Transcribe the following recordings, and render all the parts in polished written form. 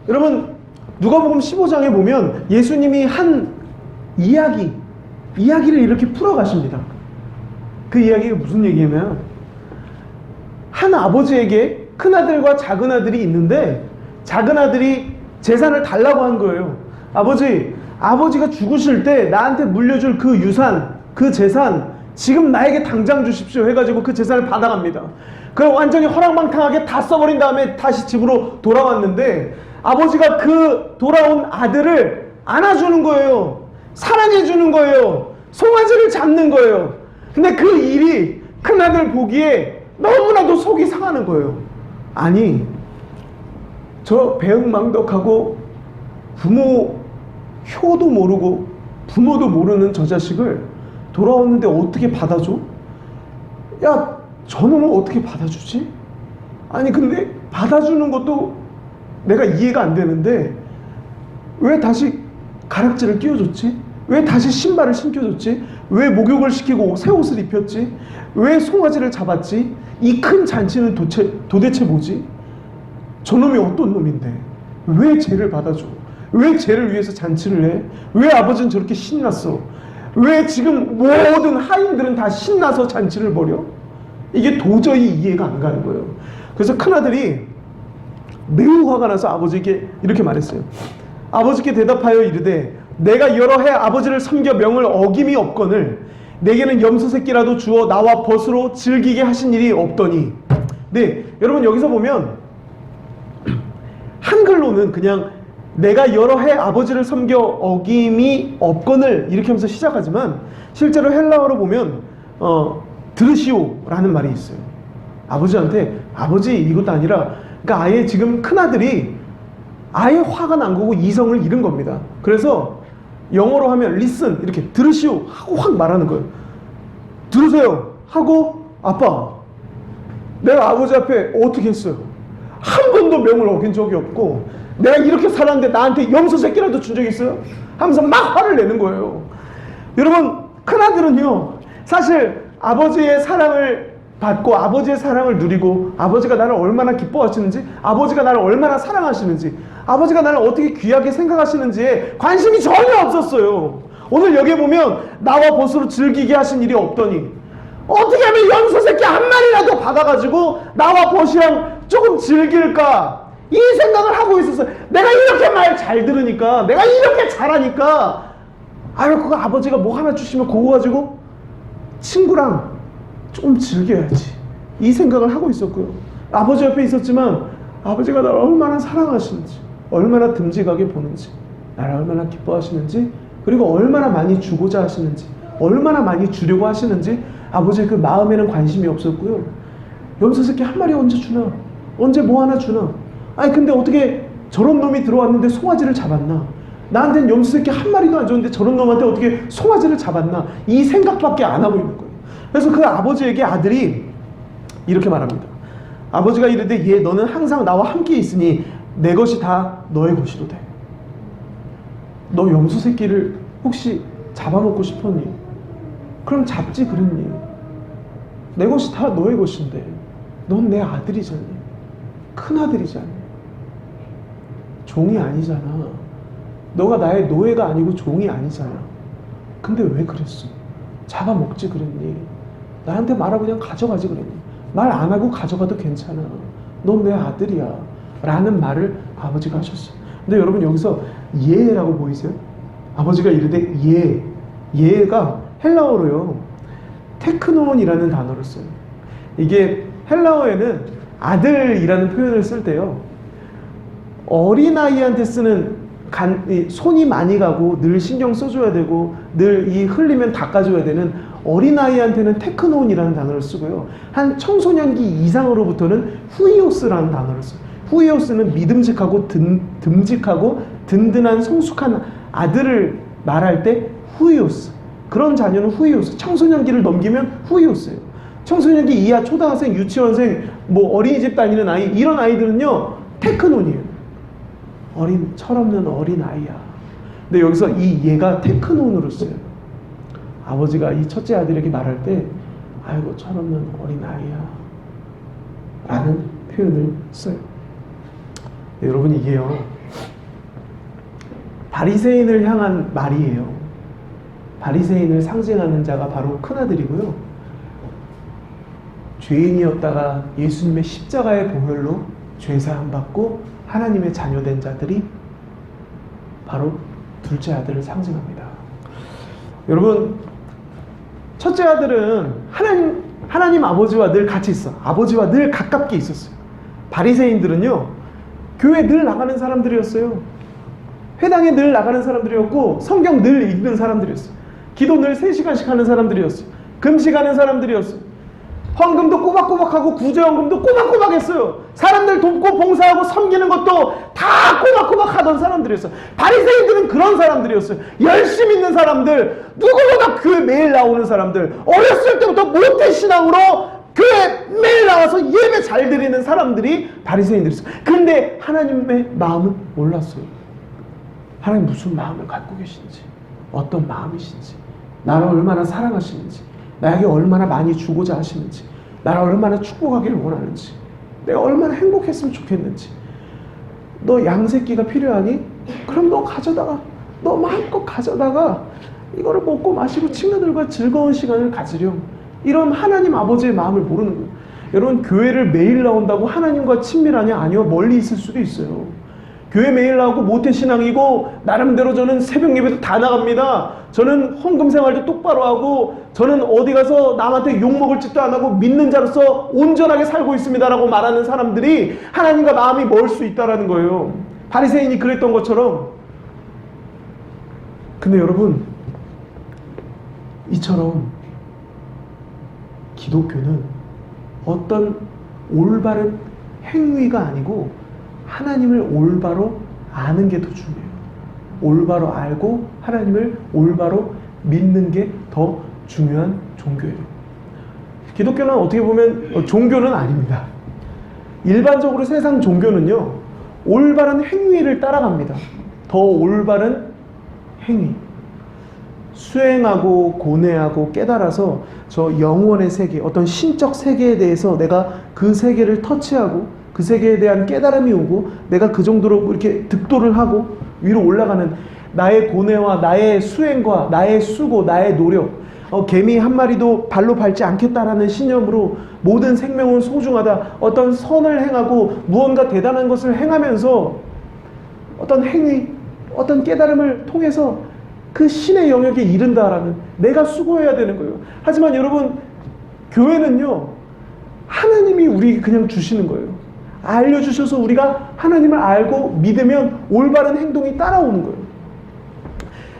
여러분 누가복음 15장에 보면 예수님이 한 이야기를 이렇게 풀어가십니다. 그 이야기가 무슨 얘기냐면 한 아버지에게 큰아들과 작은아들이 있는데 작은아들이 재산을 달라고 한 거예요. 아버지가 죽으실 때 나한테 물려줄 그 유산, 그 재산 지금 나에게 당장 주십시오 해가지고 그 재산을 받아갑니다. 그걸 완전히 허랑방탕하게 다 써버린 다음에 다시 집으로 돌아왔는데 아버지가 그 돌아온 아들을 안아주는 거예요. 사랑해주는 거예요. 송아지를 잡는 거예요. 근데 그 일이 큰아들 보기에 너무나도 속이 상하는 거예요. 아니 저 배은망덕하고 부모 효도 모르고 부모도 모르는 저 자식을 돌아왔는데 어떻게 받아줘? 야, 저놈을 어떻게 받아주지? 아니 근데 받아주는 것도 내가 이해가 안 되는데 왜 다시 가락지를 끼워줬지? 왜 다시 신발을 신겨줬지? 왜 목욕을 시키고 새 옷을 입혔지? 왜 송아지를 잡았지? 이 큰 잔치는 도대체 뭐지? 저놈이 어떤 놈인데 왜 죄를 받아줘? 왜 죄를 위해서 잔치를 해? 왜 아버지는 저렇게 신났어? 왜 지금 모든 하인들은 다 신나서 잔치를 벌여? 이게 도저히 이해가 안 가는 거예요. 그래서 큰아들이 매우 화가 나서 아버지에게 이렇게 말했어요. 아버지께 대답하여 이르되 내가 여러 해 아버지를 섬겨 명을 어김이 없거늘 내게는 염소 새끼라도 주어 나와 벗으로 즐기게 하신 일이 없더니. 네, 여러분 여기서 보면 한글로는 그냥 내가 여러 해 아버지를 섬겨 어김이 없거늘 이렇게 하면서 시작하지만 실제로 헬라어로 보면 들으시오라는 말이 있어요. 아버지한테 아버지 이것도 아니라 그러니까 아예 지금 큰아들이 아예 화가 난 거고 이성을 잃은 겁니다. 그래서 영어로 하면 listen 이렇게 들으시오 하고 확 말하는 거예요. 들으세요 하고 아빠 내가 아버지 앞에 어떻게 했어요? 한 번도 명을 어긴 적이 없고 내가 이렇게 살았는데 나한테 염소 새끼라도 준 적이 있어요? 하면서 막 화를 내는 거예요. 여러분 큰아들은요 사실 아버지의 사랑을 받고 아버지의 사랑을 누리고 아버지가 나를 얼마나 기뻐하시는지 아버지가 나를 얼마나 사랑하시는지 아버지가 나를 어떻게 귀하게 생각하시는지에 관심이 전혀 없었어요. 오늘 여기에 보면 나와 벗으로 즐기게 하신 일이 없더니 어떻게 하면 염소 새끼 한 마리라도 받아가지고 나와 벗이랑 조금 즐길까 이 생각을 하고 있었어요. 내가 이렇게 말 잘 들으니까 내가 이렇게 잘하니까 아유 그거 아버지가 뭐 하나 주시면 그거 가지고 친구랑 좀 즐겨야지 이 생각을 하고 있었고요. 아버지 옆에 있었지만 아버지가 나를 얼마나 사랑하시는지 얼마나 듬직하게 보는지 나를 얼마나 기뻐하시는지 그리고 얼마나 많이 주고자 하시는지 얼마나 많이 주려고 하시는지 아버지의 그 마음에는 관심이 없었고요. 염소 새끼 한 마리 언제 주나? 언제 뭐 하나 주나? 아니 근데 어떻게 저런 놈이 들어왔는데 송아지를 잡았나? 나한테는 염소 새끼 한 마리도 안 줬는데 저런 놈한테 어떻게 송아지를 잡았나? 이 생각밖에 안 하고 있는 거예요. 그래서 그 아버지에게 아들이 이렇게 말합니다. 아버지가 이르되 예 너는 항상 나와 함께 있으니 내 것이 다 너의 것이로 돼. 너 염소 새끼를 혹시 잡아먹고 싶었니? 그럼 잡지 그랬니? 내 것이 다 너의 것인데 넌 내 아들이잖니. 큰아들이잖니. 종이 아니잖아. 너가 나의 노예가 아니고 종이 아니잖아. 근데 왜 그랬어? 잡아먹지 그랬니? 나한테 말하고 그냥 가져가지 그랬니? 말 안 하고 가져가도 괜찮아. 넌 내 아들이야 라는 말을 아버지가 하셨어요. 근데 여러분 여기서 예라고 보이세요? 아버지가 이르되 예가 헬라어로요 테크논이라는 단어를 써요. 이게 헬라어에는 아들이라는 표현을 쓸 때요 어린아이한테 쓰는 손이 많이 가고 늘 신경 써줘야 되고 늘 이 흘리면 닦아줘야 되는 어린아이한테는 테크논이라는 단어를 쓰고요 한 청소년기 이상으로부터는 후이오스라는 단어를 써요. 후이오스는 믿음직하고 듬직하고 든든한 성숙한 아들을 말할 때 후이오스, 그런 자녀는 후이오스, 청소년기를 넘기면 후이오스예요. 청소년기 이하 초등학생, 유치원생, 뭐 어린이집 다니는 아이 이런 아이들은요 테크논이에요. 철없는 어린아이야. 근데 여기서 이 얘가 테크논으로 써요. 아버지가 이 첫째 아들에게 말할 때 아이고 철없는 어린아이야 라는 표현을 써요. 네, 여러분 이게요 바리새인을 향한 말이에요. 바리새인을 상징하는 자가 바로 큰아들이고요. 죄인이었다가 예수님의 십자가의 보혈로 죄사함 받고 하나님의 자녀된 자들이 바로 둘째 아들을 상징합니다. 여러분, 첫째 아들은 하나님 아버지와 늘 같이 있어. 아버지와 늘 가깝게 있었어요. 바리새인들은요, 교회 늘 나가는 사람들이었어요. 회당에 늘 나가는 사람들이었고, 성경 늘 읽는 사람들이었어요. 기도 늘 3시간씩 하는 사람들이었어요. 금식하는 사람들이었어요. 헌금도 꼬박꼬박하고 구제헌금도 꼬박꼬박 했어요. 사람들 돕고 봉사하고 섬기는 것도 다 꼬박꼬박 하던 사람들이었어요. 바리새인들은 그런 사람들이었어요. 열심히 있는 사람들, 누구보다 교회 매일 나오는 사람들, 어렸을 때부터 모태신앙으로 교회 매일 나와서 예배 잘 드리는 사람들이 바리새인들이었어요. 근데 하나님의 마음은 몰랐어요. 하나님 무슨 마음을 갖고 계신지, 어떤 마음이신지, 나를 얼마나 사랑하시는지, 나에게 얼마나 많이 주고자 하시는지, 나를 얼마나 축복하기를 원하는지, 내가 얼마나 행복했으면 좋겠는지. 너 양새끼가 필요하니? 그럼 너 가져다가, 너 마음껏 가져다가 이거를 먹고 마시고 친구들과 즐거운 시간을 가지렴. 이런 하나님 아버지의 마음을 모르는 거예요. 여러분, 교회를 매일 나온다고 하나님과 친밀하냐? 아니요, 멀리 있을 수도 있어요. 교회 매일 나오고 모태신앙이고 나름대로 저는 새벽 예배도 다 나갑니다. 저는 헌금 생활도 똑바로 하고 저는 어디 가서 남한테 욕먹을 짓도 안 하고 믿는 자로서 온전하게 살고 있습니다 라고 말하는 사람들이 하나님과 마음이 멀 수 있다는 거예요. 바리새인이 그랬던 것처럼. 근데 여러분, 이처럼 기독교는 어떤 올바른 행위가 아니고 하나님을 올바로 아는 게 더 중요해요. 올바로 알고 하나님을 올바로 믿는 게 더 중요한 종교예요. 기독교는 어떻게 보면 종교는 아닙니다. 일반적으로 세상 종교는요, 올바른 행위를 따라갑니다. 더 올바른 행위. 수행하고 고뇌하고 깨달아서 저 영혼의 세계, 어떤 신적 세계에 대해서 내가 그 세계를 터치하고 그 세계에 대한 깨달음이 오고 내가 그 정도로 이렇게 득도를 하고 위로 올라가는 나의 고뇌와 나의 수행과 나의 수고, 나의 노력, 개미 한 마리도 발로 밟지 않겠다라는 신념으로 모든 생명은 소중하다, 어떤 선을 행하고 무언가 대단한 것을 행하면서 어떤 행위, 어떤 깨달음을 통해서 그 신의 영역에 이른다라는, 내가 수고해야 되는 거예요. 하지만 여러분, 교회는요, 하나님이 우리 그냥 주시는 거예요. 알려주셔서 우리가 하나님을 알고 믿으면 올바른 행동이 따라오는 거예요.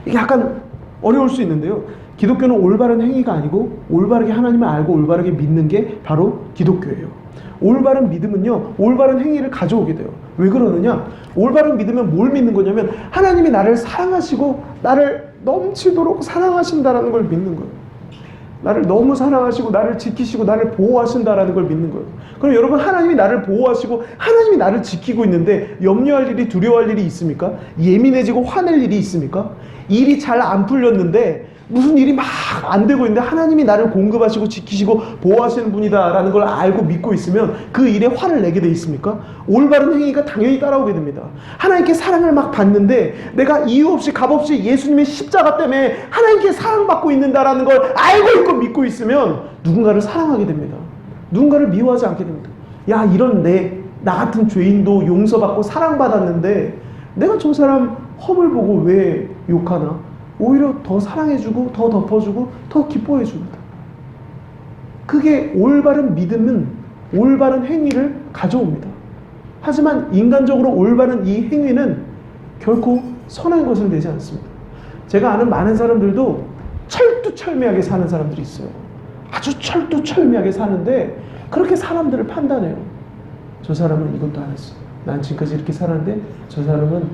이게 약간 어려울 수 있는데요, 기독교는 올바른 행위가 아니고 올바르게 하나님을 알고 올바르게 믿는 게 바로 기독교예요. 올바른 믿음은요, 올바른 행위를 가져오게 돼요. 왜 그러느냐? 올바른 믿으면 뭘 믿는 거냐면 하나님이 나를 사랑하시고 나를 넘치도록 사랑하신다라는 걸 믿는 거예요. 나를 너무 사랑하시고 나를 지키시고 나를 보호하신다라는 걸 믿는 거예요. 그럼 여러분, 하나님이 나를 보호하시고 하나님이 나를 지키고 있는데 염려할 일이, 두려워할 일이 있습니까? 예민해지고 화낼 일이 있습니까? 일이 잘 안 풀렸는데 무슨 일이 막 안 되고 있는데 하나님이 나를 공급하시고 지키시고 보호하시는 분이다라는 걸 알고 믿고 있으면 그 일에 화를 내게 돼 있습니까? 올바른 행위가 당연히 따라오게 됩니다. 하나님께 사랑을 막 받는데 내가 이유 없이 값없이 예수님의 십자가 때문에 하나님께 사랑받고 있는다라는 걸 알고 있고 믿고 있으면 누군가를 사랑하게 됩니다. 누군가를 미워하지 않게 됩니다. 야, 이런 나 같은 죄인도 용서받고 사랑받았는데 내가 저 사람 험을 보고 왜 욕하나? 오히려 더 사랑해주고 더 덮어주고 더 기뻐해줍니다. 그게 올바른 믿음은 올바른 행위를 가져옵니다. 하지만 인간적으로 올바른 이 행위는 결코 선한 것을 내지 않습니다. 제가 아는 많은 사람들도 철두철미하게 사는 사람들이 있어요. 아주 철두철미하게 사는데 그렇게 사람들을 판단해요. 저 사람은 이것도 안 했어. 난 지금까지 이렇게 살았는데 저 사람은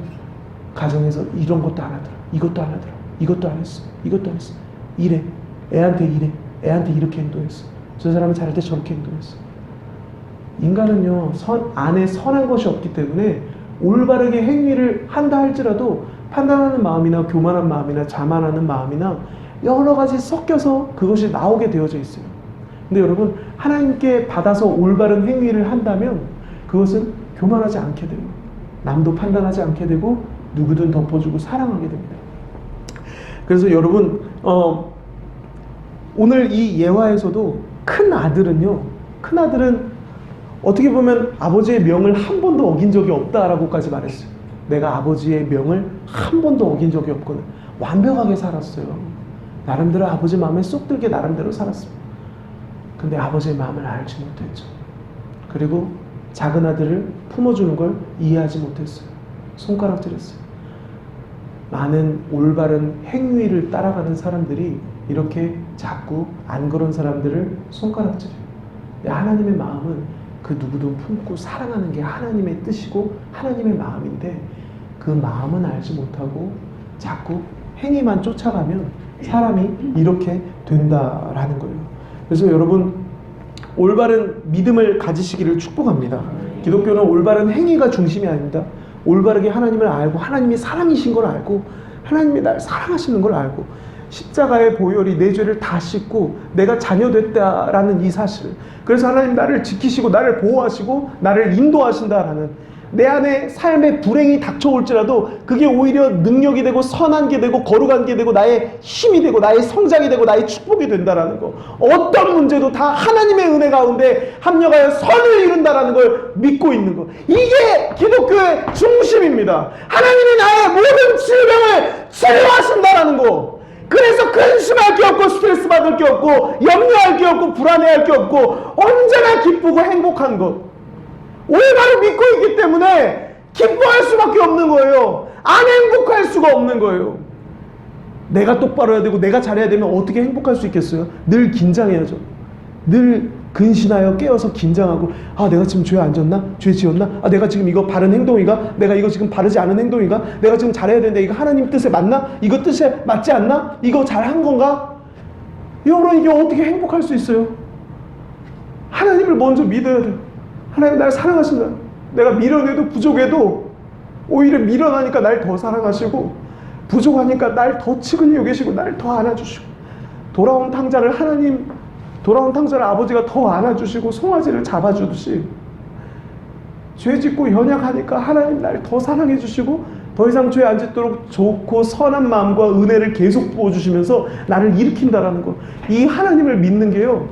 가정에서 이런 것도 안 하더라. 이것도 안 하더라. 이것도 안 했어. 이것도 안 했어. 이래. 애한테 이래. 애한테 이렇게 행동했어. 저 사람은 잘할 때 저렇게 행동했어. 인간은요, 안에 선한 것이 없기 때문에 올바르게 행위를 한다 할지라도 판단하는 마음이나 교만한 마음이나 자만하는 마음이나 여러 가지 섞여서 그것이 나오게 되어져 있어요. 근데 여러분, 하나님께 받아서 올바른 행위를 한다면 그것은 교만하지 않게 돼요. 남도 판단하지 않게 되고 누구든 덮어주고 사랑하게 됩니다. 그래서 여러분 오늘 이 예화에서도 큰 아들은 어떻게 보면 아버지의 명을 한 번도 어긴 적이 없다라고까지 말했어요. 내가 아버지의 명을 한 번도 어긴 적이 없거든. 완벽하게 살았어요. 나름대로 아버지 마음에 쏙 들게 나름대로 살았습니다. 근데 아버지의 마음을 알지 못했죠. 그리고 작은 아들을 품어주는 걸 이해하지 못했어요. 손가락질했어요. 많은 올바른 행위를 따라가는 사람들이 이렇게 자꾸 안 그런 사람들을 손가락질해요. 근데 하나님의 마음은 그 누구도 품고 사랑하는 게 하나님의 뜻이고 하나님의 마음인데 그 마음은 알지 못하고 자꾸 행위만 쫓아가면 사람이 이렇게 된다라는 거예요. 그래서 여러분 올바른 믿음을 가지시기를 축복합니다. 기독교는 올바른 행위가 중심이 아닙니다. 올바르게 하나님을 알고 하나님이 사랑이신 걸 알고 하나님이 날 사랑하시는 걸 알고 십자가의 보혈이 내 죄를 다 씻고 내가 자녀됐다라는 이 사실, 그래서 하나님 나를 지키시고 나를 보호하시고 나를 인도하신다라는, 내 안에 삶의 불행이 닥쳐올지라도 그게 오히려 능력이 되고 선한 게 되고 거룩한 게 되고 나의 힘이 되고 나의 성장이 되고 나의 축복이 된다라는 거, 어떤 문제도 다 하나님의 은혜 가운데 합력하여 선을 이룬다라는 걸 믿고 있는 거, 이게 기독교의 중심입니다. 하나님이 나의 모든 질병을 치료하신다라는 거. 그래서 근심할 게 없고 스트레스 받을 게 없고 염려할 게 없고 불안해할 게 없고 언제나 기쁘고 행복한 것, 올바로 믿고 있기 때문에 기뻐할 수밖에 없는 거예요. 안 행복할 수가 없는 거예요. 내가 똑바로 해야 되고 내가 잘해야 되면 어떻게 행복할 수 있겠어요? 늘 긴장해야죠. 늘 근신하여 깨어서 긴장하고, 아 내가 지금 죄 안 졌나? 죄 지었나? 아 내가 지금 이거 바른 행동인가? 내가 이거 지금 바르지 않은 행동인가? 내가 지금 잘해야 되는데 이거 하나님 뜻에 맞나? 이거 뜻에 맞지 않나? 이거 잘한 건가? 여러분 이게 어떻게 행복할 수 있어요? 하나님을 먼저 믿어야 돼요. 하나님 날 사랑하신다. 내가 미련해도 부족해도 오히려 미련하니까 날 더 사랑하시고 부족하니까 날 더 측은히 여기시고 날 더 안아주시고, 돌아온 탕자를 아버지가 더 안아주시고 송아지를 잡아주듯이 죄 짓고 연약하니까 하나님 날 더 사랑해 주시고 더 이상 죄 안 짓도록 좋고 선한 마음과 은혜를 계속 부어주시면서 나를 일으킨다라는 거, 이 하나님을 믿는 게요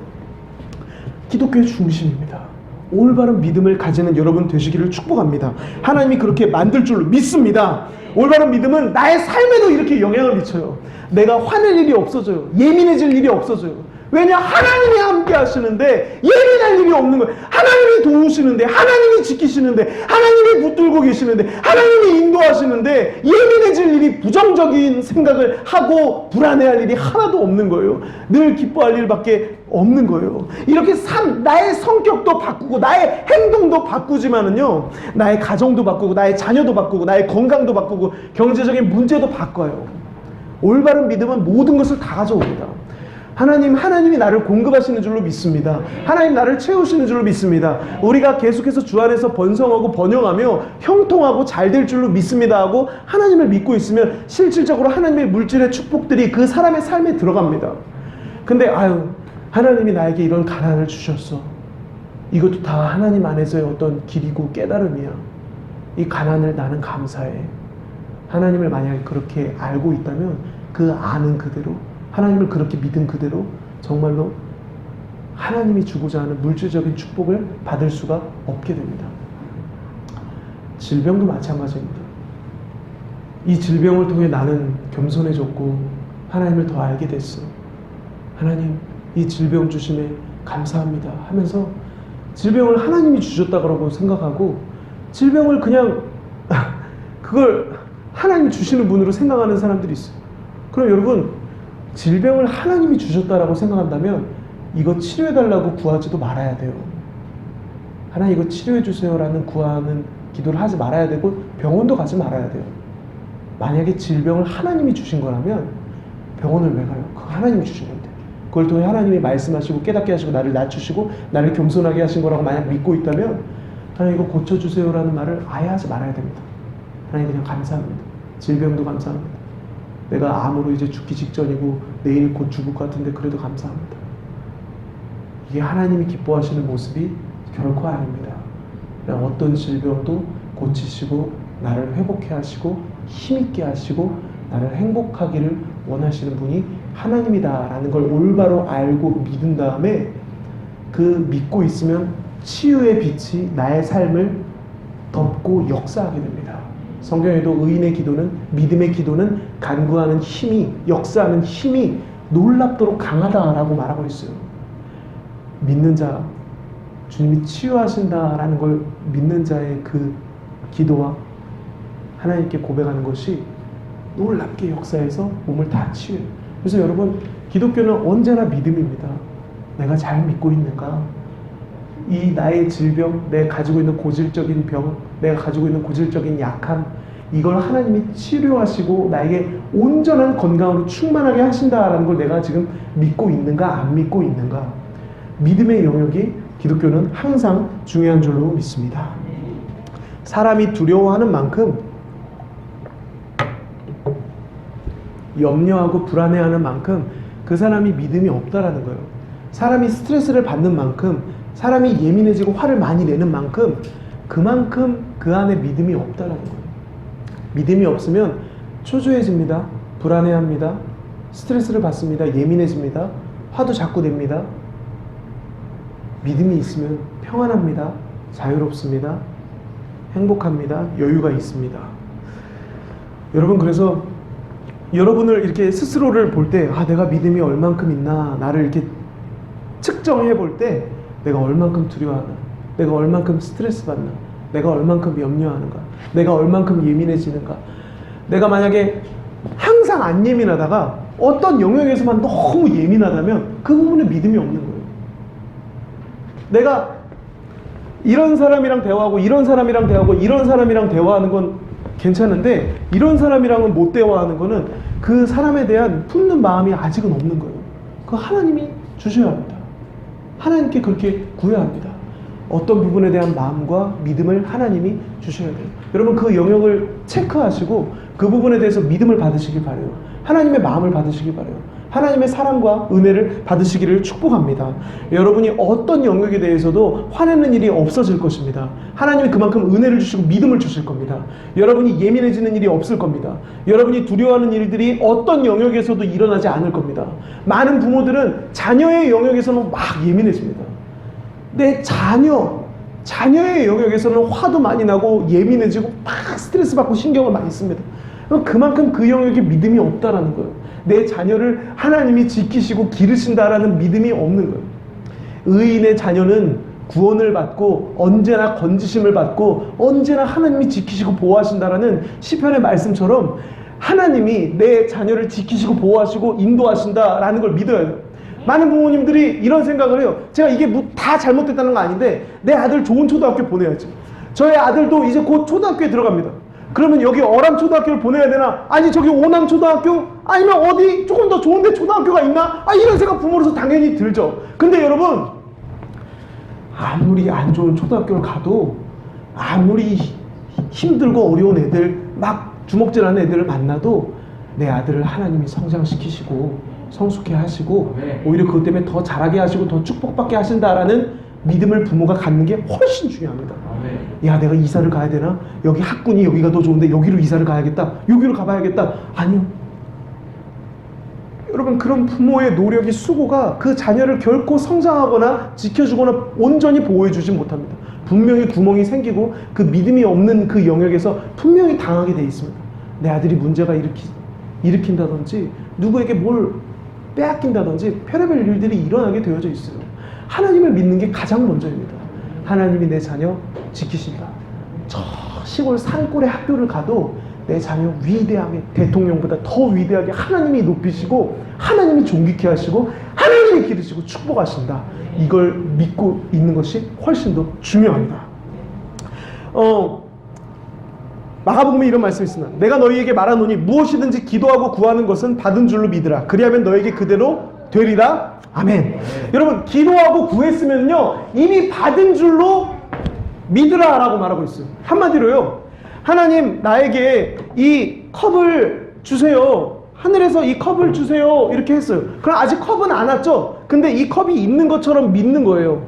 기독교의 중심입니다. 올바른 믿음을 가지는 여러분 되시기를 축복합니다. 하나님이 그렇게 만들 줄로 믿습니다. 올바른 믿음은 나의 삶에도 이렇게 영향을 미쳐요. 내가 화낼 일이 없어져요. 예민해질 일이 없어져요. 왜냐? 하나님이 함께 하시는데 예민할 일이 없는 거예요. 하나님이 도우시는데, 하나님이 지키시는데, 하나님이 붙들고 계시는데, 하나님이 인도하시는데 예민해질 일이, 부정적인 생각을 하고 불안해할 일이 하나도 없는 거예요. 늘 기뻐할 일밖에 없는 거예요. 이렇게 나의 성격도 바꾸고 나의 행동도 바꾸지만은요, 나의 가정도 바꾸고 나의 자녀도 바꾸고 나의 건강도 바꾸고 경제적인 문제도 바꿔요. 올바른 믿음은 모든 것을 다 가져옵니다. 하나님이 나를 공급하시는 줄로 믿습니다. 하나님 나를 채우시는 줄로 믿습니다. 우리가 계속해서 주 안에서 번성하고 번영하며 형통하고 잘 될 줄로 믿습니다 하고 하나님을 믿고 있으면 실질적으로 하나님의 물질의 축복들이 그 사람의 삶에 들어갑니다. 근데 하나님이 나에게 이런 가난을 주셨어. 이것도 다 하나님 안에서의 어떤 길이고 깨달음이야. 이 가난을 나는 감사해. 하나님을 만약에 그렇게 알고 있다면 그 아는 그대로, 하나님을 그렇게 믿은 그대로 정말로 하나님이 주고자 하는 물질적인 축복을 받을 수가 없게 됩니다. 질병도 마찬가지입니다. 이 질병을 통해 나는 겸손해졌고 하나님을 더 알게 됐어. 하나님 이 질병 주심에 감사합니다 하면서 질병을 하나님이 주셨다고 생각하고 질병을 그냥 그걸 하나님이 주시는 분으로 생각하는 사람들이 있어요. 그럼 여러분, 질병을 하나님이 주셨다라고 생각한다면 이거 치료해달라고 구하지도 말아야 돼요. 하나님 이거 치료해주세요라는 구하는 기도를 하지 말아야 되고 병원도 가지 말아야 돼요. 만약에 질병을 하나님이 주신 거라면 병원을 왜 가요? 그거 하나님이 주신 건데, 그걸 통해 하나님이 말씀하시고 깨닫게 하시고 나를 낮추시고 나를 겸손하게 하신 거라고 만약 믿고 있다면 하나님 이거 고쳐주세요라는 말을 아예 하지 말아야 됩니다. 하나님 그냥 감사합니다. 질병도 감사합니다. 내가 암으로 이제 죽기 직전이고 내일 곧 죽을 것 같은데 그래도 감사합니다. 이게 하나님이 기뻐하시는 모습이 결코 아닙니다. 어떤 질병도 고치시고 나를 회복해 하시고 힘있게 하시고 나를 행복하기를 원하시는 분이 하나님이다라는 걸 올바로 알고 믿은 다음에 그 믿고 있으면 치유의 빛이 나의 삶을 덮고 역사하게 됩니다. 성경에도 의인의 기도는, 믿음의 기도는 간구하는 힘이, 역사하는 힘이 놀랍도록 강하다라고 말하고 있어요. 믿는 자, 주님이 치유하신다라는 걸 믿는 자의 그 기도와 하나님께 고백하는 것이 놀랍게 역사해서 몸을 다 치유해요. 그래서 여러분, 기독교는 언제나 믿음입니다. 내가 잘 믿고 있는가? 이 나의 질병, 내가 가지고 있는 고질적인 병, 내가 가지고 있는 고질적인 약함, 이걸 하나님이 치료하시고 나에게 온전한 건강으로 충만하게 하신다라는 걸 내가 지금 믿고 있는가, 안 믿고 있는가? 믿음의 영역이 기독교는 항상 중요한 줄로 믿습니다. 사람이 두려워하는 만큼, 염려하고 불안해하는 만큼 그 사람이 믿음이 없다라는 거예요. 사람이 스트레스를 받는 만큼, 사람이 예민해지고 화를 많이 내는 만큼, 그만큼 그 안에 믿음이 없다라는 거예요. 믿음이 없으면 초조해집니다. 불안해합니다. 스트레스를 받습니다. 예민해집니다. 화도 자꾸 냅니다. 믿음이 있으면 평안합니다. 자유롭습니다. 행복합니다. 여유가 있습니다. 여러분, 그래서 여러분을 이렇게 스스로를 볼 때, 내가 믿음이 얼만큼 있나, 나를 이렇게 측정해 볼 때, 내가 얼만큼 두려워하나, 내가 얼만큼 스트레스 받나, 내가 얼만큼 염려하는가, 내가 얼만큼 예민해지는가. 내가 만약에 항상 안 예민하다가 어떤 영역에서만 너무 예민하다면 그 부분에 믿음이 없는 거예요. 내가 이런 사람이랑 대화하고 이런 사람이랑 대화하고 이런 사람이랑 대화하는 건 괜찮은데, 이런 사람이랑은 못 대화하는 거는 그 사람에 대한 품는 마음이 아직은 없는 거예요. 그거 하나님이 주셔야 합니다. 하나님께 그렇게 구해야 합니다. 어떤 부분에 대한 마음과 믿음을 하나님이 주셔야 돼요. 여러분, 그 영역을 체크하시고 그 부분에 대해서 믿음을 받으시길 바라요. 하나님의 마음을 받으시길 바라요. 하나님의 사랑과 은혜를 받으시기를 축복합니다. 여러분이 어떤 영역에 대해서도 화내는 일이 없어질 것입니다. 하나님이 그만큼 은혜를 주시고 믿음을 주실 겁니다. 여러분이 예민해지는 일이 없을 겁니다. 여러분이 두려워하는 일들이 어떤 영역에서도 일어나지 않을 겁니다. 많은 부모들은 자녀의 영역에서는 막 예민해집니다. 내 자녀의 영역에서는 화도 많이 나고 예민해지고 막 스트레스 받고 신경을 많이 씁니다. 그만큼 그 영역에 믿음이 없다라는 거예요. 내 자녀를 하나님이 지키시고 기르신다라는 믿음이 없는 거예요. 의인의 자녀는 구원을 받고 언제나 건지심을 받고 언제나 하나님이 지키시고 보호하신다라는 시편의 말씀처럼 하나님이 내 자녀를 지키시고 보호하시고 인도하신다라는 걸 믿어야 돼요. 많은 부모님들이 이런 생각을 해요. 제가 이게 다 잘못됐다는 거 아닌데 내 아들 좋은 초등학교 보내야지. 저희 아들도 이제 곧 초등학교에 들어갑니다. 그러면 여기 어람초등학교를 보내야 되나? 아니 저기 오남초등학교? 아니면 어디 조금 더 좋은데 초등학교가 있나? 이런 생각 부모로서 당연히 들죠. 근데 여러분, 아무리 안 좋은 초등학교를 가도, 아무리 힘들고 어려운 애들, 막 주먹질하는 애들을 만나도 내 아들을 하나님이 성장시키시고 성숙해 하시고 오히려 그것 때문에 더 잘하게 하시고 더 축복받게 하신다라는 믿음을 부모가 갖는 게 훨씬 중요합니다. 야, 내가 이사를 가야 되나? 여기 학군이 여기가 더 좋은데 여기로 이사를 가야겠다. 여기로 가봐야겠다. 아니요. 여러분, 그런 부모의 노력이, 수고가 그 자녀를 결코 성장하거나 지켜주거나 온전히 보호해주지 못합니다. 분명히 구멍이 생기고 그 믿음이 없는 그 영역에서 분명히 당하게 돼 있습니다. 내 아들이 문제가 일으킨다든지 누구에게 뭘 빼앗긴다든지 별의별 일들이 일어나게 되어져 있어요. 하나님을 믿는 게 가장 먼저입니다. 하나님이 내 자녀 지키신다. 저 시골 산골의 학교를 가도 내 자녀 위대하게, 대통령보다 더 위대하게 하나님이 높이시고 하나님이 존귀케 하시고 하나님이 기르시고 축복하신다. 이걸 믿고 있는 것이 훨씬 더 중요합니다. 마가복음에 이런 말씀이 있습니다. 내가 너희에게 말하노니 무엇이든지 기도하고 구하는 것은 받은 줄로 믿으라. 그리하면 너에게 그대로 되리라. 아멘. 여러분, 기도하고 구했으면요 이미 받은 줄로 믿으라 라고 말하고 있어요. 한마디로요, 하나님 나에게 이 컵을 주세요. 하늘에서 이 컵을 주세요. 이렇게 했어요. 그럼 아직 컵은 안 왔죠? 근데 이 컵이 있는 것처럼 믿는 거예요.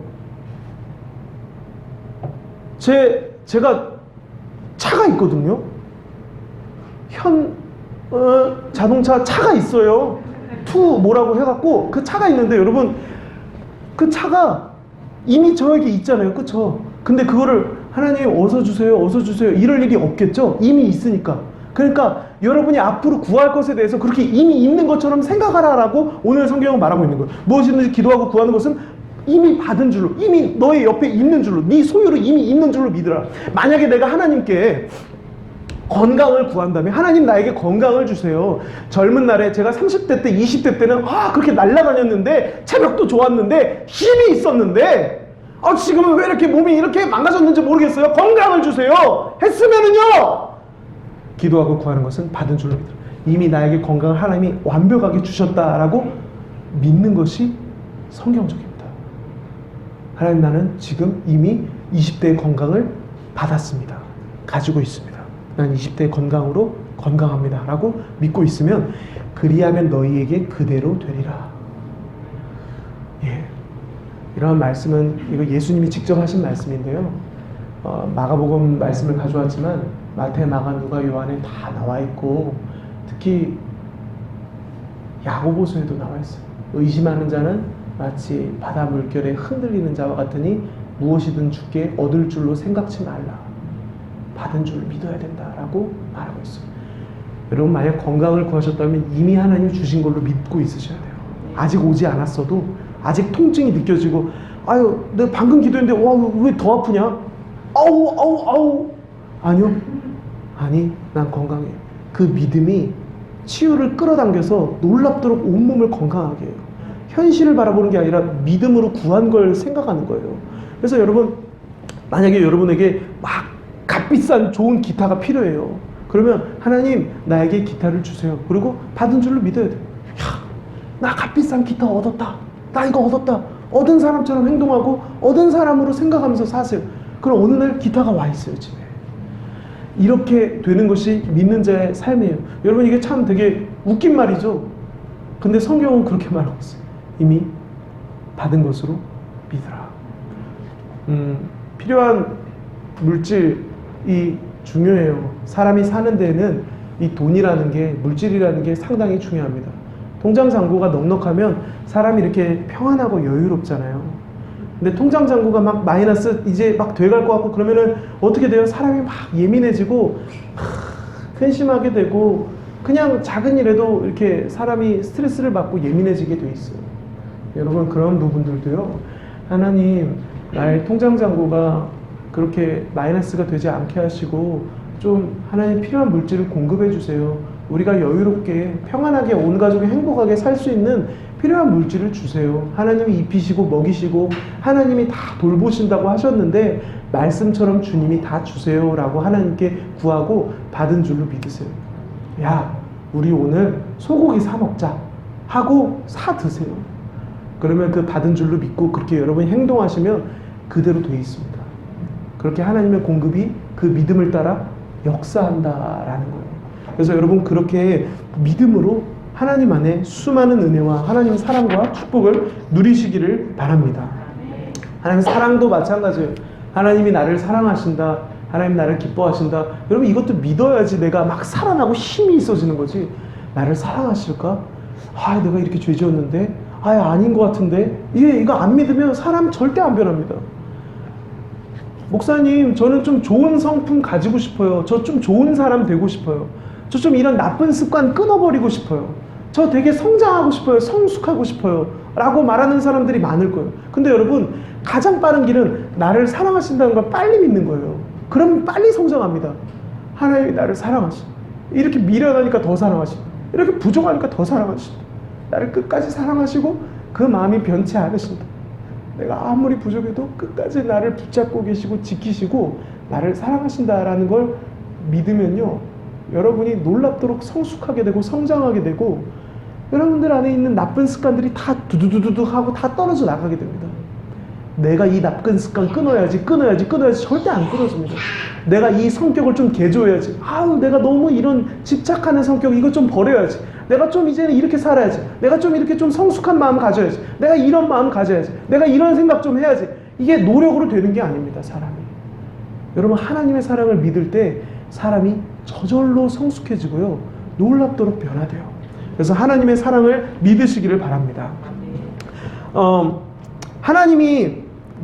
제가 차가 있거든요. 자동차 차가 있어요. 투 뭐라고 해갖고 그 차가 있는데 여러분 그 차가 이미 저에게 있잖아요. 그쵸? 근데 그거를 하나님 어서 주세요, 어서 주세요 이럴 일이 없겠죠? 이미 있으니까. 그러니까 여러분이 앞으로 구할 것에 대해서 그렇게 이미 있는 것처럼 생각하라라고 오늘 성경은 말하고 있는 거예요. 무엇이든지 기도하고 구하는 것은 이미 받은 줄로, 이미 너의 옆에 있는 줄로, 네 소유로 이미 있는 줄로 믿으라. 만약에 내가 하나님께 건강을 구한다면 하나님 나에게 건강을 주세요. 젊은 날에 제가 30대 때 20대 때는 그렇게 날아다녔는데 체력도 좋았는데 힘이 있었는데 지금은 왜 이렇게 몸이 이렇게 망가졌는지 모르겠어요. 건강을 주세요 했으면은요, 기도하고 구하는 것은 받은 줄로 믿어요. 이미 나에게 건강을 하나님이 완벽하게 주셨다라고 믿는 것이 성경적입니다. 하나님, 나는 지금 이미 20대의 건강을 받았습니다. 가지고 있습니다. 난 20대의 건강으로 건강합니다 라고 믿고 있으면 그리하면 너희에게 그대로 되리라. 이런 말씀은 이거 예수님이 직접 하신 말씀인데요. 마가복음 말씀을 가져왔지만 마태, 마가, 누가, 요한에 다 나와 있고 특히 야고보서에도 나와 있어요. 의심하는 자는 마치 바다 물결에 흔들리는 자와 같으니 무엇이든 주께 얻을 줄로 생각치 말라. 받은 줄 믿어야 된다라고 말하고 있어요. 여러분, 만약 건강을 구하셨다면 이미 하나님 주신 걸로 믿고 있으셔야 돼요. 아직 오지 않았어도, 아직 통증이 느껴지고, 내가 방금 기도했는데 왜 더 아프냐? 아우. 아니요. 아니, 난 건강해. 그 믿음이 치유를 끌어당겨서 놀랍도록 온몸을 건강하게 해요. 현실을 바라보는 게 아니라 믿음으로 구한 걸 생각하는 거예요. 그래서 여러분, 만약에 여러분에게 막 값비싼 좋은 기타가 필요해요. 그러면 하나님, 나에게 기타를 주세요. 그리고 받은 줄로 믿어야 돼요. 나 값비싼 기타 얻었다. 나 이거 얻었다. 얻은 사람처럼 행동하고 얻은 사람으로 생각하면서 사세요. 그럼 어느 날 기타가 와 있어요, 집에. 이렇게 되는 것이 믿는 자의 삶이에요. 여러분, 이게 참 되게 웃긴 말이죠. 근데 성경은 그렇게 말하고 있어요. 이미 받은 것으로 믿으라. 필요한 물질이 중요해요. 사람이 사는 데는 이 돈이라는 게, 물질이라는 게 상당히 중요합니다. 통장 잔고가 넉넉하면 사람이 이렇게 평안하고 여유롭잖아요. 근데 통장 잔고가 막 마이너스 이제 막 돼갈 것 같고 그러면은 어떻게 돼요? 사람이 막 예민해지고 근심하게 되고, 그냥 작은 일에도 이렇게 사람이 스트레스를 받고 예민해지게 돼 있어요. 여러분, 그런 부분들도요, 하나님 나의 통장 잔고가 그렇게 마이너스가 되지 않게 하시고 좀 하나님 필요한 물질을 공급해 주세요. 우리가 여유롭게 평안하게 온 가족이 행복하게 살 수 있는 필요한 물질을 주세요. 하나님이 입히시고 먹이시고 하나님이 다 돌보신다고 하셨는데 말씀처럼 주님이 다 주세요 라고 하나님께 구하고 받은 줄로 믿으세요. 야, 우리 오늘 소고기 사 먹자 하고 사 드세요. 그러면 그 받은 줄로 믿고 그렇게 여러분이 행동하시면 그대로 돼 있습니다. 그렇게 하나님의 공급이 그 믿음을 따라 역사한다라는 거예요. 그래서 여러분, 그렇게 믿음으로 하나님 안에 수많은 은혜와 하나님의 사랑과 축복을 누리시기를 바랍니다. 하나님의 사랑도 마찬가지예요. 하나님이 나를 사랑하신다, 하나님 나를 기뻐하신다. 여러분, 이것도 믿어야지 내가 막 살아나고 힘이 있어지는 거지. 나를 사랑하실까? 내가 이렇게 죄 지었는데 아닌 것 같은데. 이거 안 믿으면 사람 절대 안 변합니다. 목사님, 저는 좀 좋은 성품 가지고 싶어요. 저 좀 좋은 사람 되고 싶어요. 저 좀 이런 나쁜 습관 끊어버리고 싶어요. 저 되게 성장하고 싶어요. 성숙하고 싶어요. 라고 말하는 사람들이 많을 거예요. 근데 여러분, 가장 빠른 길은 나를 사랑하신다는 걸 빨리 믿는 거예요. 그럼 빨리 성장합니다. 하나님이 나를 사랑하신다. 이렇게 미련하니까 더 사랑하신다. 이렇게 부족하니까 더 사랑하신다. 나를 끝까지 사랑하시고 그 마음이 변치 않으신다. 내가 아무리 부족해도 끝까지 나를 붙잡고 계시고 지키시고 나를 사랑하신다라는 걸 믿으면요, 여러분이 놀랍도록 성숙하게 되고 성장하게 되고 여러분들 안에 있는 나쁜 습관들이 다 두두두두 하고 다 떨어져 나가게 됩니다. 내가 이 나쁜 습관 끊어야지 절대 안 끊어집니다. 내가 이 성격을 좀 개조해야지. 내가 너무 이런 집착하는 성격 이거 좀 버려야지. 내가 좀 이제는 이렇게 살아야지. 내가 좀 이렇게 좀 성숙한 마음 가져야지. 내가 이런 마음 가져야지. 내가 이런 생각 좀 해야지. 이게 노력으로 되는 게 아닙니다, 사람이. 여러분, 하나님의 사랑을 믿을 때 사람이 저절로 성숙해지고요. 놀랍도록 변화돼요. 그래서 하나님의 사랑을 믿으시기를 바랍니다. 하나님이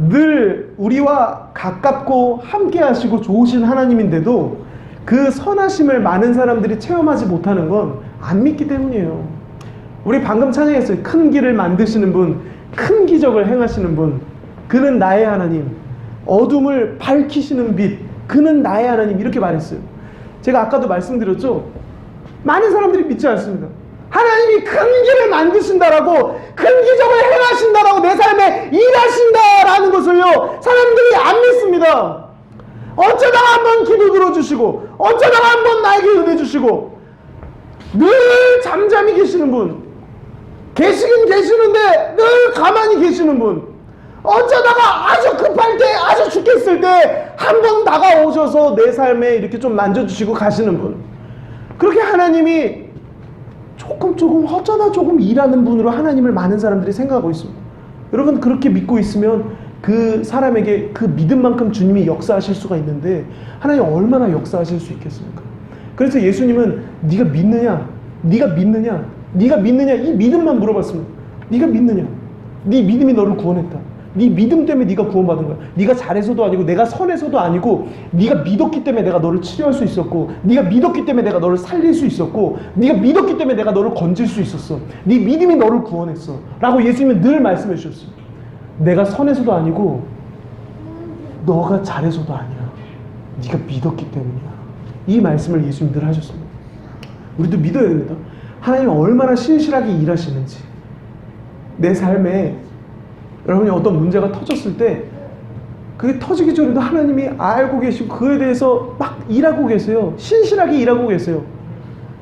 늘 우리와 가깝고 함께 하시고 좋으신 하나님인데도 그 선하심을 많은 사람들이 체험하지 못하는 건 안 믿기 때문이에요. 우리 방금 찬양했어요. 큰 길을 만드시는 분, 큰 기적을 행하시는 분, 그는 나의 하나님, 어둠을 밝히시는 빛, 그는 나의 하나님, 이렇게 말했어요. 제가 아까도 말씀드렸죠. 많은 사람들이 믿지 않습니다. 하나님이 큰 길을 만드신다라고, 큰 기적을 행하신다라고, 내 삶에 일하신다라는 것을요, 사람들이 안 믿습니다. 어쩌다가 한번 기도 들어주시고, 어쩌다가 한번 나에게 은혜 주시고, 늘 잠잠히 계시는 분, 계시긴 계시는데 늘 가만히 계시는 분, 어쩌다가 아주 급할 때, 아주 죽겠을 때 한 번 다가오셔서 내 삶에 이렇게 좀 만져주시고 가시는 분, 그렇게 하나님이 조금 어쩌다 조금 일하는 분으로 하나님을 많은 사람들이 생각하고 있습니다. 여러분, 그렇게 믿고 있으면 그 사람에게 그 믿음만큼 주님이 역사하실 수가 있는데, 하나님 얼마나 역사하실 수 있겠습니까? 그래서 예수님은 네가 믿느냐, 네가 믿느냐, 네가 믿느냐, 이 믿음만 물어봤습니다. 네가 믿느냐? 네 믿음이 너를 구원했다. 네 믿음 때문에 네가 구원받은 거야. 네가 잘해서도 아니고 내가 선해서도 아니고, 네가 믿었기 때문에 내가 너를 치료할 수 있었고, 네가 믿었기 때문에 내가 너를 살릴 수 있었고, 네가 믿었기 때문에 내가 너를 건질 수 있었어. 네 믿음이 너를 구원했어 라고 예수님은 늘 말씀해 주셨어요. 내가 선해서도 아니고 너가 잘해서도 아니야. 네가 믿었기 때문이야. 이 말씀을 예수님 늘 하셨습니다. 우리도 믿어야 됩니다. 하나님이 얼마나 신실하게 일하시는지. 내 삶에 여러분이 어떤 문제가 터졌을 때 그게 터지기 전에도 하나님이 알고 계시고 그에 대해서 막 일하고 계세요. 신실하게 일하고 계세요.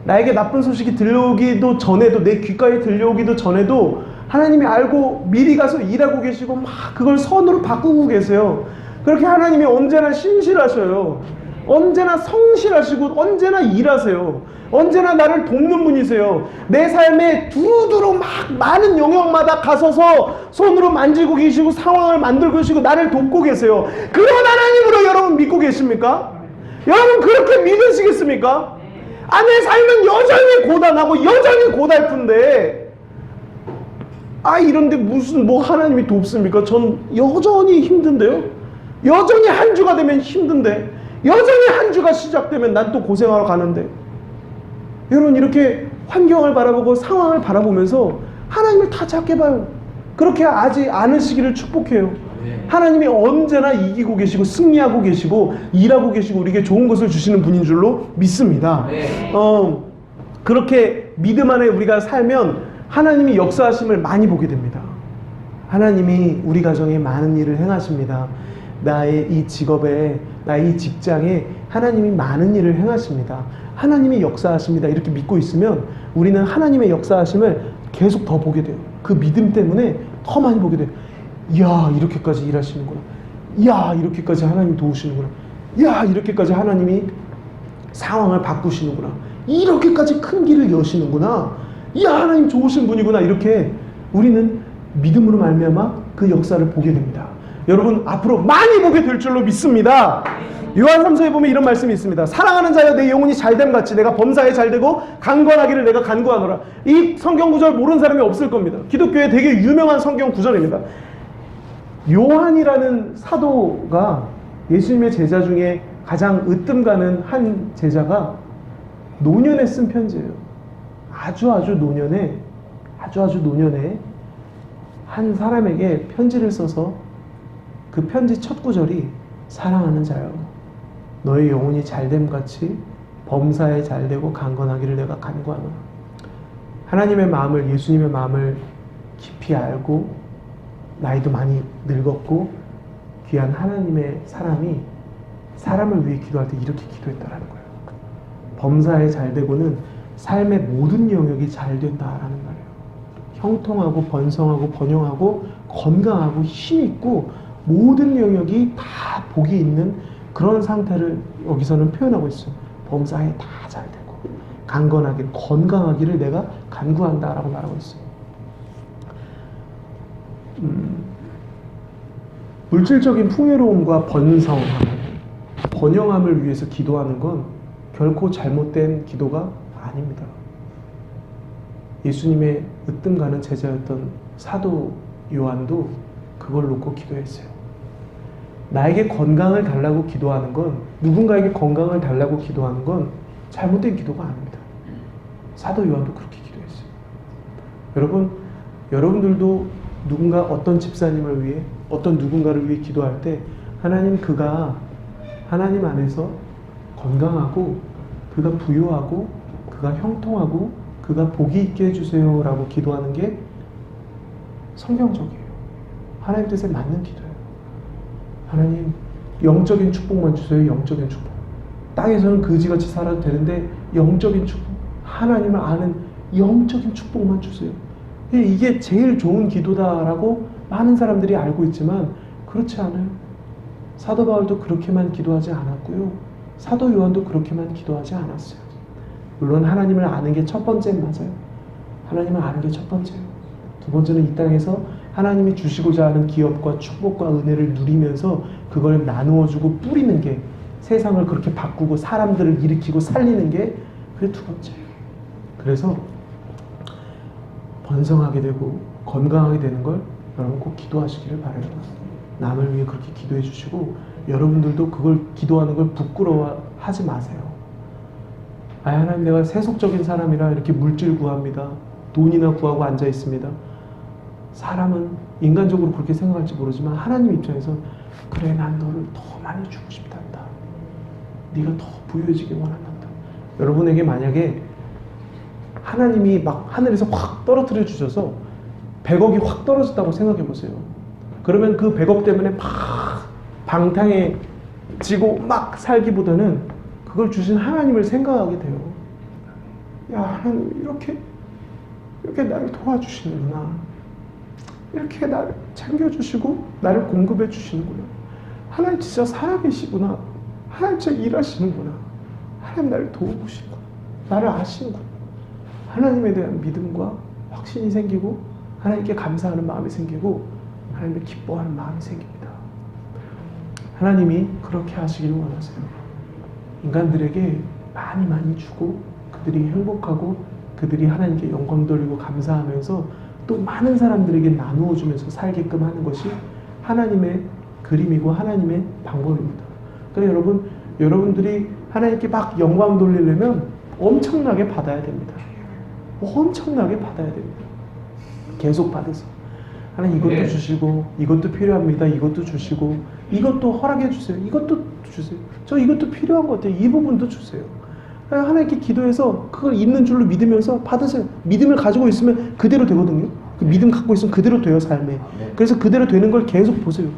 나에게 나쁜 소식이 들려오기도 전에도, 내 귓가에 들려오기도 전에도 하나님이 알고 미리 가서 일하고 계시고 막 그걸 선으로 바꾸고 계세요. 그렇게 하나님이 언제나 신실하셔요. 언제나 성실하시고 언제나 일하세요. 언제나 나를 돕는 분이세요. 내 삶에 두루두루 막 많은 영역마다 가서서 손으로 만지고 계시고 상황을 만들고 계시고 나를 돕고 계세요. 그런 하나님으로 여러분 믿고 계십니까? 여러분 그렇게 믿으시겠습니까? 내 삶은 여전히 고단하고 여전히 고달픈데 이런데 무슨 하나님이 돕습니까? 전 여전히 힘든데요. 여전히 한 주가 되면 힘든데, 여전히 한 주가 시작되면 난 또 고생하러 가는데. 여러분, 이렇게 환경을 바라보고 상황을 바라보면서 하나님을 다 작게 봐요. 그렇게 하지 않으시기를 축복해요. 하나님이 언제나 이기고 계시고 승리하고 계시고 일하고 계시고 우리에게 좋은 것을 주시는 분인 줄로 믿습니다. 그렇게 믿음 안에 우리가 살면 하나님이 역사하심을 많이 보게 됩니다. 하나님이 우리 가정에 많은 일을 행하십니다. 나의 이 직업에, 나의 이 직장에 하나님이 많은 일을 행하십니다. 하나님이 역사하십니다. 이렇게 믿고 있으면 우리는 하나님의 역사하심을 계속 더 보게 돼요. 그 믿음 때문에 더 많이 보게 돼요. 이야, 이렇게까지 일하시는구나. 이야, 이렇게까지 하나님이 도우시는구나. 이야, 이렇게까지 하나님이 상황을 바꾸시는구나. 이렇게까지 큰 길을 여시는구나. 이야, 하나님 좋으신 분이구나. 이렇게 우리는 믿음으로 말미암아 그 역사를 보게 됩니다. 여러분, 앞으로 많이 보게 될 줄로 믿습니다. 요한 3서에 보면 이런 말씀이 있습니다. 사랑하는 자여, 내 영혼이 잘됨 같이 내가 범사에 잘되고 강건하기를 내가 간구하노라. 이 성경 구절 모르는 사람이 없을 겁니다. 기독교에 되게 유명한 성경 구절입니다. 요한이라는 사도가 예수님의 제자 중에 가장 으뜸 가는 한 제자가 노년에 쓴 편지예요. 아주 노년에 한 사람에게 편지를 써서 그 편지 첫 구절이 사랑하는 자여, 너의 영혼이 잘됨 같이 범사에 잘되고 강건하기를 내가 간구하노라. 하나님의 마음을, 예수님의 마음을 깊이 알고 나이도 많이 늙었고 귀한 하나님의 사람이 사람을 위해 기도할 때 이렇게 기도했다라는 거예요. 범사에 잘되고는 삶의 모든 영역이 잘 된다라는 말이에요. 형통하고 번성하고 번영하고 건강하고 힘있고 모든 영역이 다 복이 있는 그런 상태를 여기서는 표현하고 있어요. 범사에 다 잘 되고 강건하게 건강하기를 내가 간구한다라고 말하고 있어요. 물질적인 풍요로움과 번성함, 번영함을 위해서 기도하는 건 결코 잘못된 기도가 아닙니다. 예수님의 으뜸 가는 제자였던 사도 요한도 그걸 놓고 기도했어요. 나에게 건강을 달라고 기도하는 건, 누군가에게 건강을 달라고 기도하는 건 잘못된 기도가 아닙니다. 사도 요한도 그렇게 기도했어요. 여러분, 여러분들도 누군가 어떤 집사님을 위해, 어떤 누군가를 위해 기도할 때 하나님, 그가 하나님 안에서 건강하고 그가 부유하고 그가 형통하고 그가 복이 있게 해주세요 라고 기도하는 게 성경적이에요. 하나님 뜻에 맞는 기도예요. 하나님, 영적인 축복만 주세요. 영적인 축복. 땅에서는 거지같이 살아도 되는데 영적인 축복, 하나님을 아는 영적인 축복만 주세요. 이게 제일 좋은 기도다라고 많은 사람들이 알고 있지만 그렇지 않아요. 사도 바울도 그렇게만 기도하지 않았고요. 사도 요한도 그렇게만 기도하지 않았어요. 물론 하나님을 아는 게 첫 번째는 맞아요. 하나님을 아는 게 첫 번째예요. 두 번째는 이 땅에서 하나님이 주시고자 하는 기업과 축복과 은혜를 누리면서 그걸 나누어주고 뿌리는 게, 세상을 그렇게 바꾸고 사람들을 일으키고 살리는 게 그게 두 번째예요. 그래서 번성하게 되고 건강하게 되는 걸 여러분 꼭 기도하시기를 바라요. 남을 위해 그렇게 기도해 주시고 여러분들도 그걸 기도하는 걸 부끄러워하지 마세요. 하나님, 내가 세속적인 사람이라 이렇게 물질 구합니다. 돈이나 구하고 앉아 있습니다. 사람은 인간적으로 그렇게 생각할지 모르지만 하나님 입장에서 그래, 난 너를 더 많이 주고 싶단다. 네가 더 부유해지길 원한단다. 여러분에게 만약에 하나님이 막 하늘에서 확 떨어뜨려 주셔서 100억이 확 떨어졌다고 생각해 보세요. 그러면 그 100억 때문에 막 방탕해지고 막 살기보다는 그걸 주신 하나님을 생각하게 돼요. 야, 하나님 이렇게 나를 도와주시는구나. 이렇게 나를 챙겨주시고 나를 공급해 주시는구나. 하나님 진짜 살아계시구나. 하나님 진짜 일하시는구나. 하나님 나를 도우시고 나를 아시는구나. 하나님에 대한 믿음과 확신이 생기고 하나님께 감사하는 마음이 생기고 하나님을 기뻐하는 마음이 생깁니다. 하나님이 그렇게 하시기를 원하세요. 인간들에게 많이 주고 그들이 행복하고 그들이 하나님께 영광 돌리고 감사하면서 또 많은 사람들에게 나누어 주면서 살게끔 하는 것이 하나님의 그림이고 하나님의 방법입니다. 그러니까 여러분들이 하나님께 막 영광 돌리려면 엄청나게 받아야 됩니다. 엄청나게 받아야 됩니다. 계속 받으세요. 하나님 이것도 주시고 이것도 필요합니다. 이것도 주시고 이것도 허락해 주세요. 이것도 주세요. 저 이것도 필요한 것 같아요. 이 부분도 주세요. 하나님께 기도해서 그걸 있는 줄로 믿으면서 받으세요. 믿음을 가지고 있으면 그대로 되거든요. 그 믿음 갖고 있으면 그대로 돼요, 삶에. 그래서 그대로 되는 걸 계속 보세요.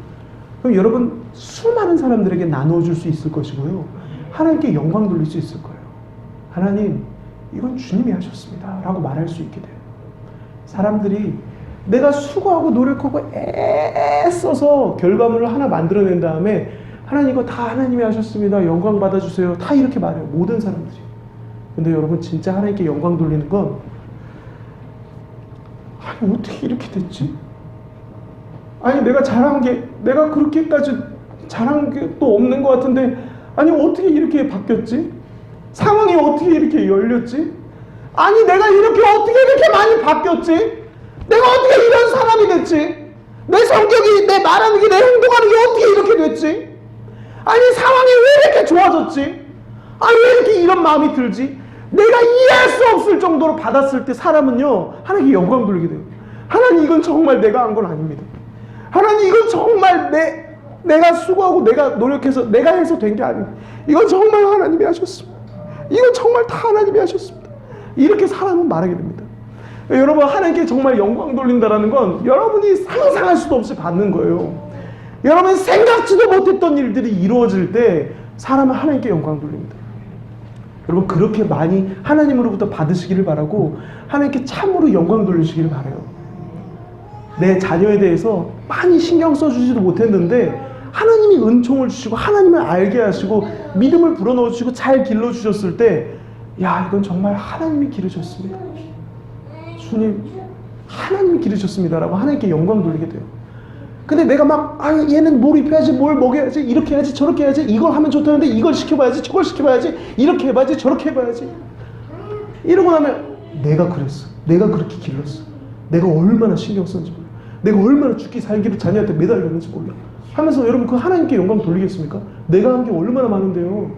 그럼 여러분 수많은 사람들에게 나눠줄 수 있을 것이고요. 하나님께 영광 돌릴 수 있을 거예요. 하나님, 이건 주님이 하셨습니다 라고 말할 수 있게 돼요. 사람들이 내가 수고하고 노력하고 애써서 결과물을 하나 만들어낸 다음에 하나님 이거 다 하나님이 하셨습니다. 영광 받아주세요. 다 이렇게 말해요. 모든 사람들이. 근데 여러분 진짜 하나님께 영광 돌리는 건 아니 어떻게 이렇게 됐지? 아니 내가 그렇게까지 잘한 게 또 없는 것 같은데 아니 어떻게 이렇게 바뀌었지? 상황이 어떻게 이렇게 열렸지? 아니 내가 어떻게 이렇게 많이 바뀌었지? 내가 어떻게 이런 사람이 됐지? 내 성격이, 내 말하는 게, 내 행동하는 게 어떻게 이렇게 됐지? 아니 상황이 왜 이렇게 좋아졌지? 아니 왜 이렇게 이런 마음이 들지? 내가 이해할 수 없을 정도로 받았을 때 사람은요 하나님께 영광 돌리게 돼요. 하나님 이건 정말 내가 한 건 아닙니다. 하나님 이건 정말 내가 수고하고 내가 노력해서 내가 해서 된 게 아닙니다. 이건 정말 하나님이 하셨습니다. 이건 정말 다 하나님이 하셨습니다. 이렇게 사람은 말하게 됩니다. 여러분 하나님께 정말 영광 돌린다라는 건 여러분이 상상할 수도 없이 받는 거예요. 여러분 생각지도 못했던 일들이 이루어질 때 사람은 하나님께 영광 돌립니다. 여러분 그렇게 많이 하나님으로부터 받으시기를 바라고 하나님께 참으로 영광 돌리시기를 바라요. 내 자녀에 대해서 많이 신경 써주지도 못했는데 하나님이 은총을 주시고 하나님을 알게 하시고 믿음을 불어넣어 주시고 잘 길러주셨을 때 야 이건 정말 하나님이 기르셨습니다. 주님 하나님이 기르셨습니다 라고 하나님께 영광 돌리게 돼요. 근데 내가 막 얘는 뭘 입혀야지, 뭘 먹여야지, 이렇게 해야지, 저렇게 해야지, 이걸 하면 좋다는데 이걸 시켜봐야지, 저걸 시켜봐야지, 이렇게 해봐야지, 저렇게 해봐야지. 이러고 나면 내가 그랬어. 내가 그렇게 길렀어. 내가 얼마나 신경 썼는지 몰라. 내가 얼마나 죽기 살기를 자녀한테 매달렸는지 몰라. 하면서 여러분 그 하나님께 영광 돌리겠습니까? 내가 한 게 얼마나 많은데요.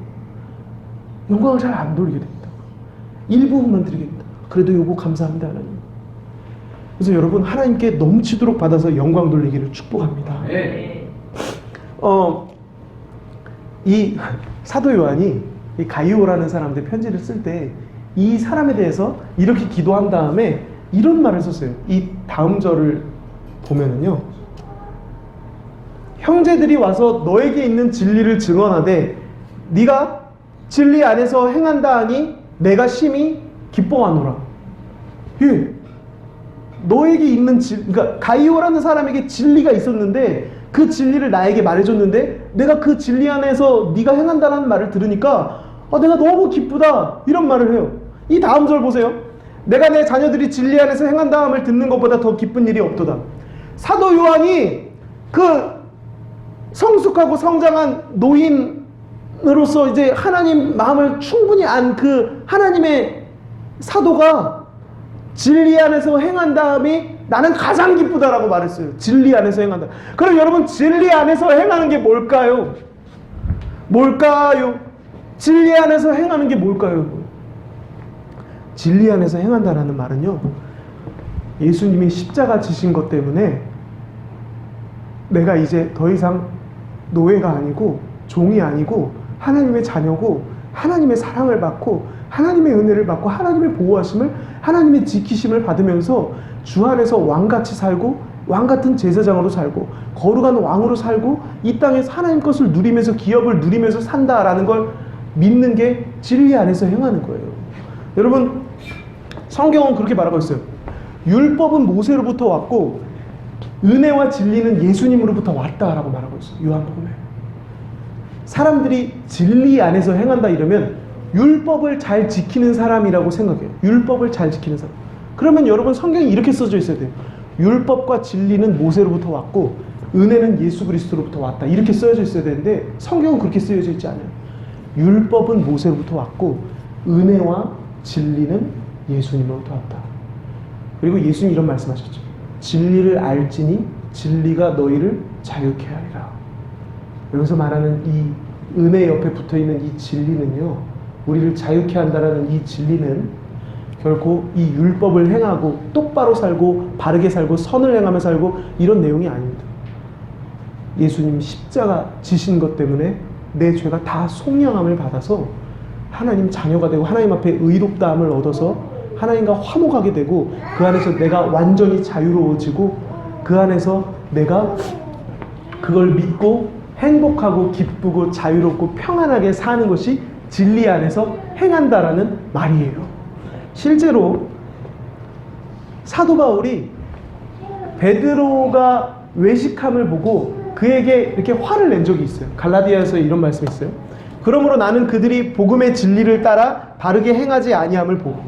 영광을 잘 안 돌리게 됩니다. 일부분만 드리게 됩니다. 그래도 요거 감사합니다 하나님. 그래서 여러분 하나님께 넘치도록 받아서 영광 돌리기를 축복합니다. 네. 이 사도 요한이 이 가이오라는 사람한테 편지를 쓸 때 이 사람에 대해서 이렇게 기도한 다음에 이런 말을 썼어요. 이 다음 절을 보면은요, 형제들이 와서 너에게 있는 진리를 증언하되 네가 진리 안에서 행한다 하니 내가 심히 기뻐하노라. 예. 너에게 있는 그러니까 가이오라는 사람에게 진리가 있었는데 그 진리를 나에게 말해줬는데 내가 그 진리 안에서 네가 행한다는 말을 들으니까 내가 너무 기쁘다 이런 말을 해요. 이 다음 절 보세요. 내가 내 자녀들이 진리 안에서 행한다함을 듣는 것보다 더 기쁜 일이 없도다. 사도 요한이 그 성숙하고 성장한 노인으로서 이제 하나님 마음을 충분히 안 그 하나님의 사도가 진리 안에서 행한 다음에 나는 가장 기쁘다라고 말했어요. 진리 안에서 행한다. 그럼 여러분 진리 안에서 행하는 게 뭘까요? 뭘까요? 진리 안에서 행하는 게 뭘까요? 진리 안에서 행한다라는 말은요, 예수님이 십자가 지신 것 때문에 내가 이제 더 이상 노예가 아니고 종이 아니고 하나님의 자녀고 하나님의 사랑을 받고 하나님의 은혜를 받고 하나님의 보호하심을 하나님의 지키심을 받으면서 주 안에서 왕같이 살고 왕같은 제사장으로 살고 거룩한 왕으로 살고 이 땅에서 하나님 것을 누리면서 기업을 누리면서 산다라는 걸 믿는 게 진리 안에서 행하는 거예요. 여러분 성경은 그렇게 말하고 있어요. 율법은 모세로부터 왔고 은혜와 진리는 예수님으로부터 왔다라고 말하고 있어요. 요한복음에. 사람들이 진리 안에서 행한다 이러면 율법을 잘 지키는 사람이라고 생각해요. 율법을 잘 지키는 사람. 그러면 여러분 성경이 이렇게 써져 있어야 돼요. 율법과 진리는 모세로부터 왔고 은혜는 예수 그리스도로부터 왔다. 이렇게 쓰여져 있어야 되는데 성경은 그렇게 쓰여져 있지 않아요. 율법은 모세로부터 왔고 은혜와 진리는 예수님으로부터 왔다. 그리고 예수님 이런 말씀하셨죠. 진리를 알지니 진리가 너희를 자유케 하리라. 여기서 말하는 이 은혜 옆에 붙어있는 이 진리는요, 우리를 자유케 한다라는 이 진리는 결코 이 율법을 행하고 똑바로 살고 바르게 살고 선을 행하며 살고 이런 내용이 아닙니다. 예수님 십자가 지신 것 때문에 내 죄가 다 속량함을 받아서 하나님 자녀가 되고 하나님 앞에 의롭다함을 얻어서 하나님과 화목하게 되고 그 안에서 내가 완전히 자유로워지고 그 안에서 내가 그걸 믿고 행복하고 기쁘고 자유롭고 평안하게 사는 것이 진리 안에서 행한다라는 말이에요. 실제로 사도 바울이 베드로가 외식함을 보고 그에게 이렇게 화를 낸 적이 있어요. 갈라디아에서 이런 말씀이 있어요. 그러므로 나는 그들이 복음의 진리를 따라 바르게 행하지 아니함을 보고,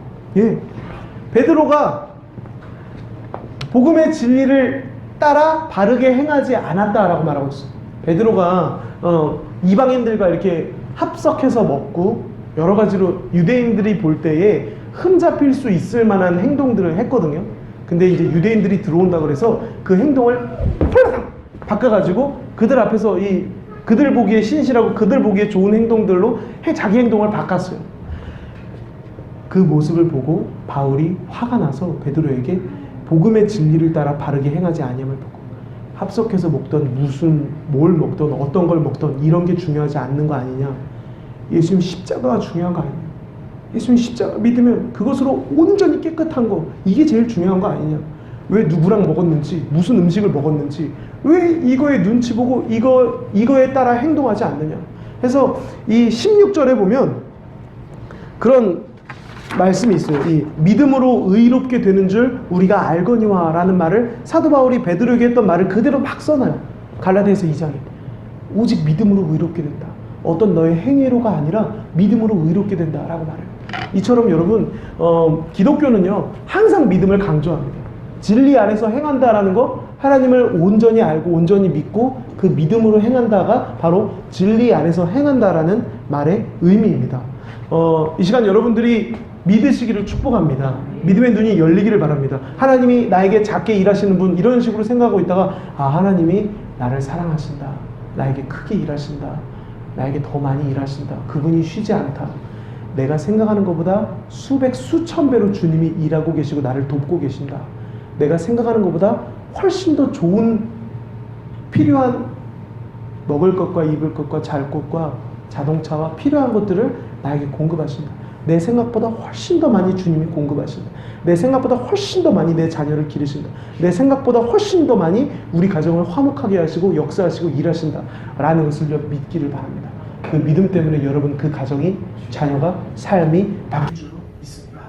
베드로가 복음의 진리를 따라 바르게 행하지 않았다라고 말하고 있어요. 베드로가 이방인들과 이렇게 합석해서 먹고 여러 가지로 유대인들이 볼 때에 흠잡힐 수 있을 만한 행동들을 했거든요. 근데 이제 유대인들이 들어온다 그래서 그 행동을 바꿔가지고 그들 앞에서 그들 보기에 신실하고 그들 보기에 좋은 행동들로 자기 행동을 바꿨어요. 그 모습을 보고 바울이 화가 나서 베드로에게 복음의 진리를 따라 바르게 행하지 아니함을 보고, 합석해서 먹던 뭘 먹던 어떤 걸 먹던 이런 게 중요하지 않는 거 아니냐, 예수님 십자가가 중요한 거 아니냐, 예수님 십자가 믿으면 그것으로 온전히 깨끗한 거, 이게 제일 중요한 거 아니냐, 왜 누구랑 먹었는지 무슨 음식을 먹었는지 왜 이거에 눈치 보고 이거에 따라 행동하지 않느냐 해서 이 16절에 보면 그런 말씀이 있어요. 이 믿음으로 의롭게 되는 줄 우리가 알거니와 라는 말을 사도 바울이 베드로에게 했던 말을 그대로 막 써놔요. 갈라디아서 2장에 오직 믿음으로 의롭게 된다. 어떤 너의 행위로가 아니라 믿음으로 의롭게 된다라고 말해요. 이처럼 여러분 기독교는요 항상 믿음을 강조합니다. 진리 안에서 행한다라는 거 하나님을 온전히 알고 온전히 믿고 그 믿음으로 행한다가 바로 진리 안에서 행한다라는 말의 의미입니다. 이 시간 여러분들이 믿으시기를 축복합니다. 믿음의 눈이 열리기를 바랍니다. 하나님이 나에게 작게 일하시는 분 이런 식으로 생각하고 있다가 하나님이 나를 사랑하신다. 나에게 크게 일하신다. 나에게 더 많이 일하신다. 그분이 쉬지 않다. 내가 생각하는 것보다 수백 수천 배로 주님이 일하고 계시고 나를 돕고 계신다. 내가 생각하는 것보다 훨씬 더 좋은 필요한 먹을 것과 입을 것과 잘 것과 자동차와 필요한 것들을 나에게 공급하신다. 내 생각보다 훨씬 더 많이 주님이 공급하신다. 내 생각보다 훨씬 더 많이 내 자녀를 기르신다. 내 생각보다 훨씬 더 많이 우리 가정을 화목하게 하시고 역사하시고 일하신다 라는 것을 믿기를 바랍니다. 그 믿음 때문에 여러분 그 가정이 자녀가 삶이 바뀔 줄로 믿습니다.